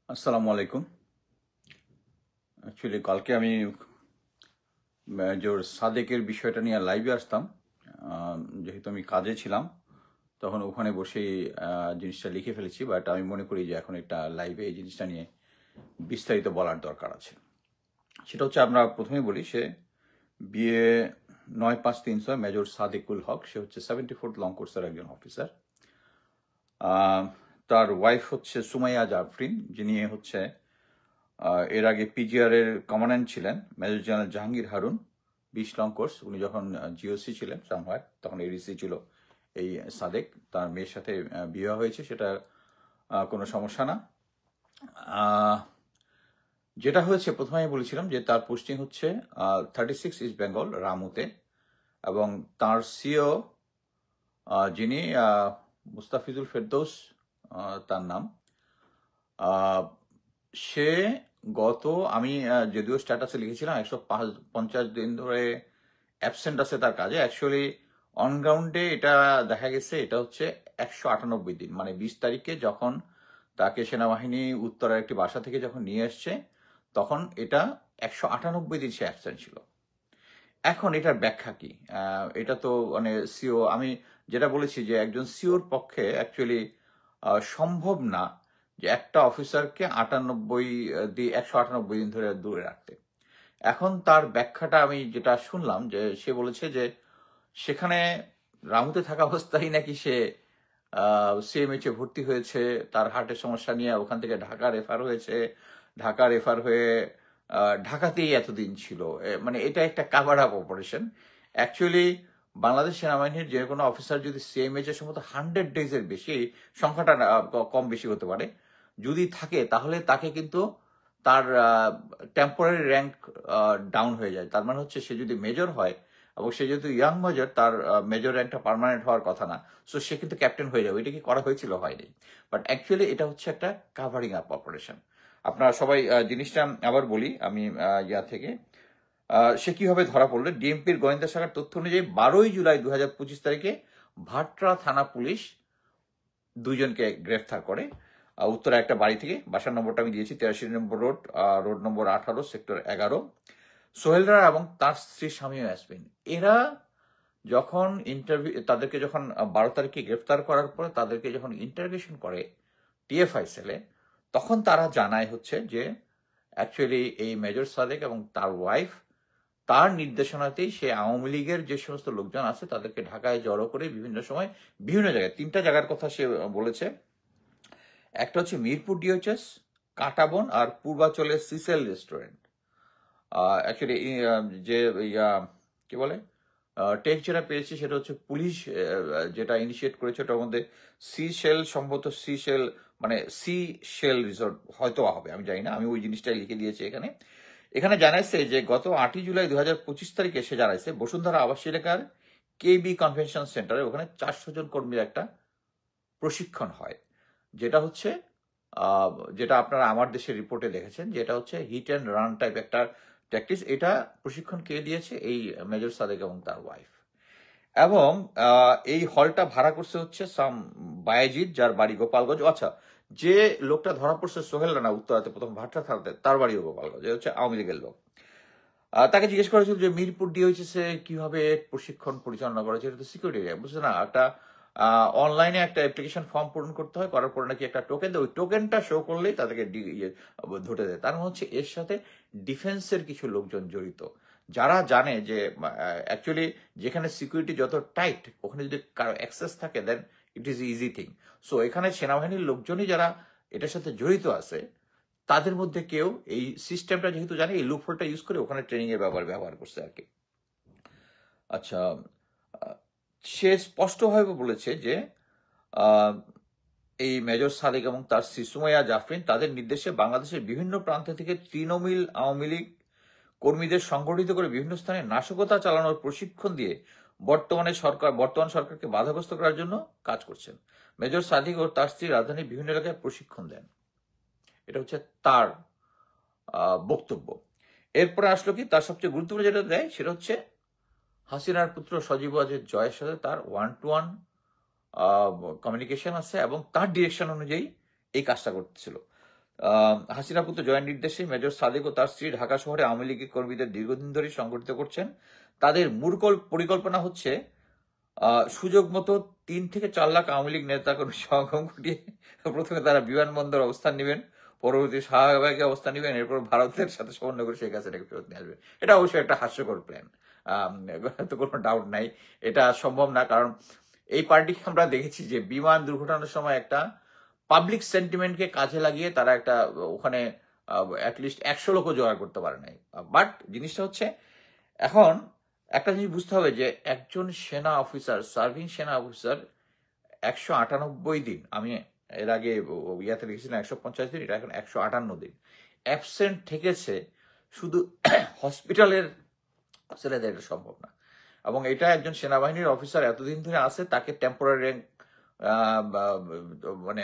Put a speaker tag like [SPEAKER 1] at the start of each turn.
[SPEAKER 1] আসসালামু আলাইকুম। অ্যাকচুয়ালি কালকে আমি মেজর সাদেকের বিষয়টা নিয়ে লাইভে আসতাম। যেহেতু আমি কাজে ছিলাম, তখন ওখানে বসেই জিনিসটা লিখে ফেলেছি। বাট আমি মনে করি যে এখন একটা লাইভে এই জিনিসটা নিয়ে বিস্তারিত বলার দরকার আছে। সেটা হচ্ছে, আমরা প্রথমেই বলি, সে বিএ 9536 মেজর সাদেকুল হক। সে হচ্ছে 74th লং কোর্সের একজন অফিসার। তার ওয়াইফ হচ্ছে সুমাইয়া জাফরিন, যিনি হচ্ছে এর আগে পিজিআর এর কমান্ড্যান্ট ছিলেন, major general Jahangir Harun, 20 long course. উনি যখন জিওসি ছিলেন সামহার, তখন এডিসি ছিল এই সাদেক। তার মেয়ের সাথে বিবাহ হয়েছে, সেটা কোনো সমস্যা না। যেটা হয়েছে, প্রথমে আমি বলেছিলাম যে তার পোস্টিং হচ্ছে 36 ইস্ট বেঙ্গল রামুতে, এবং তার সিও যিনি মুস্তাফিজুল ফেরদৌস তার নাম, সে আমি যদিও স্ট্যাটাসে লিখেছিলাম 150 দিন ধরে অ্যাবসেন্ট আছে তার কাজে। অ্যাকচুয়ালি অনগ্রাউন্ডে এটা দেখা গেছে এটা হচ্ছে 198 দিন। মানে 20 তারিখে যখন তাকে সেনাবাহিনী উত্তরার একটি বাসা থেকে যখন নিয়ে এসছে, তখন এটা 198 দিন সে অ্যাবসেন্ট ছিল। এখন এটার ব্যাখ্যা কি? এটা তো মানে সিও, আমি যেটা বলেছি যে একজন সিওর পক্ষে অ্যাকচুয়ালি সম্ভব না যে একটা অফিসারকে 198 দিন ধরে দূরে রাখতে। এখন তার ব্যাখ্যাটা আমি যেটা শুনলাম, যে সে বলেছে যে সেখানে রামুতে থাকা অবস্থায় নাকি সে সিএমএইচে ভর্তি হয়েছে, তার হার্টের সমস্যা নিয়ে ওখান থেকে ঢাকা রেফার হয়েছে, ঢাকা রেফার হয়ে ঢাকাতেই এতদিন ছিল। মানে এটা একটা cover up operation. Actually Bangladesh সেনাবাহিনীর যে কোনো অফিসার যদি সিএমএইচ এর সম্ভবত 100 ডেজের বেশি, সংখ্যাটা কম বেশি হতে পারে, যদি থাকে, তাহলে তাকে কিন্তু তার টেম্পোরারি র্যাঙ্ক ডাউন হয়ে যায়। তার মানে হচ্ছে সে যদি মেজর হয়, এবং সে যেহেতু ইয়াং মেজর, তার মেজর র্যাঙ্কটা পার্মানেন্ট হওয়ার কথা না, সো সে কিন্তু ক্যাপ্টেন হয়ে যাবে। এটা কি করা হয়েছিল? হয়নি। বাট অ্যাকচুয়ালি এটা হচ্ছে একটা কাভারিং আপ অপারেশন। আপনারা সবাই জিনিসটা আবার বলি আমি ইয়া থেকে। সে কিভাবে ধরা পড়লো? ডিএমপির গোয়েন্দা শাখার তথ্য অনুযায়ী 12 জুলাই 2025 তারিখে ভাটরা থানা পুলিশ দুইজনকে গ্রেফতার করে উত্তরা একটা বাড়ি থেকে। বাসার নম্বরটা আমি দিয়েছি, 83 নম্বর রোড, রোড নম্বর 18, সেক্টর 11। সোহেলরা এবং তার স্ত্রী স্বামী ইয়াসমিন, এরা যখন তাদেরকে যখন 12 তারিখে গ্রেফতার করার পরে তাদেরকে যখন ইন্টারোগেশন করে টিএফআই সেলে, তখন তারা জানায় হচ্ছে যে অ্যাকচুয়ালি এই মেজর সাদেক এবং তার ওয়াইফ, তার নির্দেশনাতেই সে আওয়ামী লীগের যে সমস্ত লোকজন আছে তাদেরকে ঢাকায় জড়ো করে বিভিন্ন সময় বিভিন্ন জায়গায়, 3টা জায়গার কথা সে বলেছে। একটা হচ্ছে মিরপুর ডিওএইচএস, কাঁটাবন, আর পূর্বাচলের সিসেল রেস্টুরেন্ট। অ্যাকচুয়ালি যে কি বলে টেক্সট যেটা পেয়েছি সেটা হচ্ছে পুলিশ যেটা ইনিশিয়েট করেছে, ওটার মধ্যে সম্ভবত মানে সি শেল রিসোর্ট হয়তো হবে, আমি জানি না, আমি ওই জিনিসটাই লিখে দিয়েছি এখানে। এখানে জানাইছে যে গত 8 জুলাই 2025 তারিখে সে জানাইছে বসুন্ধরা আবাসী এলাকার কেবি কনভেনশন সেন্টারে ওখানে 400 জন কর্মীর একটা প্রশিক্ষণ হয়, যেটা হচ্ছে যেটা আপনারা আমার দেশের রিপোর্টে দেখেছেন, যেটা হচ্ছে হিট অ্যান্ড রান টাইপ একটা ট্যাকটিক্স। এটা প্রশিক্ষণ কে দিয়েছে? এই মেজর সাদেক এবং তার ওয়াইফ। এবং এই হলটা ভাড়া করছে হচ্ছে সাম বায়েজিদ, যার বাড়ি গোপালগঞ্জ। আচ্ছা, যে লোকটা ধরা পড়ছে সোহেল রানা উত্তরাতে প্রথম ভাট্টা থানাতে, তার বাড়িও গোপালগঞ্জ, হচ্ছে আওয়ামী লীগের লোক। তাকে জিজ্ঞেস করা হয়েছিল যে মিরপুর ডিওএইচএসে কিভাবে প্রশিক্ষণ পরিচালনা করা হচ্ছে, এটা তো সিকিউরিটি এরিয়া, বুঝছে না? একটা অনলাইনে একটা অ্যাপ্লিকেশন ফর্ম পূরণ করতে হয়, করার পরে নাকি একটা টোকেন দেয়, ওই টোকেনটা শো করলেই তাদেরকে ধরে দেয়। তার মানে হচ্ছে এর সাথে ডিফেন্সের কিছু লোকজন জড়িত, যারা জানে যে অ্যাকচুয়ালি যেখানে সিকিউরিটি যত টাইট, ওখানে যদি কারো অ্যাক্সেস থাকে, then it is easy thing. So এখানে সেনাবাহিনীর লোকজনই যারা এটার সাথে জড়িত আছে, তাদের মধ্যে কেউ এই সিস্টেমটা যেহেতু জানে, এই লুপহোলটা ইউজ করে ওখানে ট্রেনিং এর ব্যবহার করছে আর কি। আচ্ছা, সে স্পষ্টভাবে বলেছে যে এই মেজর সাদেক এবং তার স্ত্রী সুমাইয়া জাফরিন তাদের নির্দেশে বাংলাদেশের বিভিন্ন প্রান্ত থেকে তৃণমূল আওয়ামী লীগ কর্মীদের সংগঠিত করে বিভিন্ন স্থানে নাশকতা চালানোর প্রশিক্ষণ দিয়ে বর্তমান সরকারকে বাধাগ্রস্ত করার জন্য কাজ করছেন। মেজর সাদিক ও তার স্ত্রী রাজধানীর বিভিন্ন এলাকায় প্রশিক্ষণ দেন। এটা হচ্ছে তার বক্তব্য। এরপরে আসলো কি, তার সবচেয়ে গুরুত্বপূর্ণ যেটা দেয় সেটা হচ্ছে হাসিনার পুত্র সজীব ওয়াজেদ জয়ের সাথে তার 1-to-1 কমিউনিকেশন আছে, এবং তার ডিরেকশন অনুযায়ী এই কাজটা করতেছিল। হাসিনা পুত্র জয়ের নির্দেশে মেজর সাদেক ও তার স্ত্রী ঢাকা শহরে আওয়ামী লীগের কর্মীদের দীর্ঘদিন ধরে সংগঠিত করছেন। তাদের মূল পরিকল্পনা হচ্ছে সুযোগ মতো 3 থেকে 4 লাখ আওয়ামী লীগ নেতাকর্মী সমাগম ঘটিয়ে প্রথমে তারা বিমানবন্দর অবস্থান নেবেন, পরবর্তী শাহবাগে অবস্থান নেবেন, এরপর ভারতের সাথে সমন্বয় করে শেখ হাসিনাকে ফেরত নিয়ে আসবে। এটা অবশ্যই একটা হাস্যকর প্ল্যান, তো কোনো ডাউট নাই এটা সম্ভব না। কারণ এই পার্টিকে আমরা দেখেছি যে বিমান দুর্ঘটনার সময় একটা পাবলিক সেন্টিমেন্টকে কাজে লাগিয়ে তারা একটা ওখানে অ্যাটলিস্ট 100 লোকও জোগাড় করতে পারে নাই। বাট জিনিসটা হচ্ছে এখন একটা জিনিস বুঝতে হবে যে একজন সেনা অফিসার, সার্ভিং সেনা অফিসার 198 দিন, আমি এর আগে ইয়াতে লিখেছিলাম 150 দিন, এটা এখন 158 দিন অ্যাবসেন্ট থেকেছে শুধু হসপিটালের ছেলেদের, এটা সম্ভব না। এবং এটা একজন সেনাবাহিনীর অফিসার এতদিন ধরে আছে, তাকে টেম্পোরারি মানে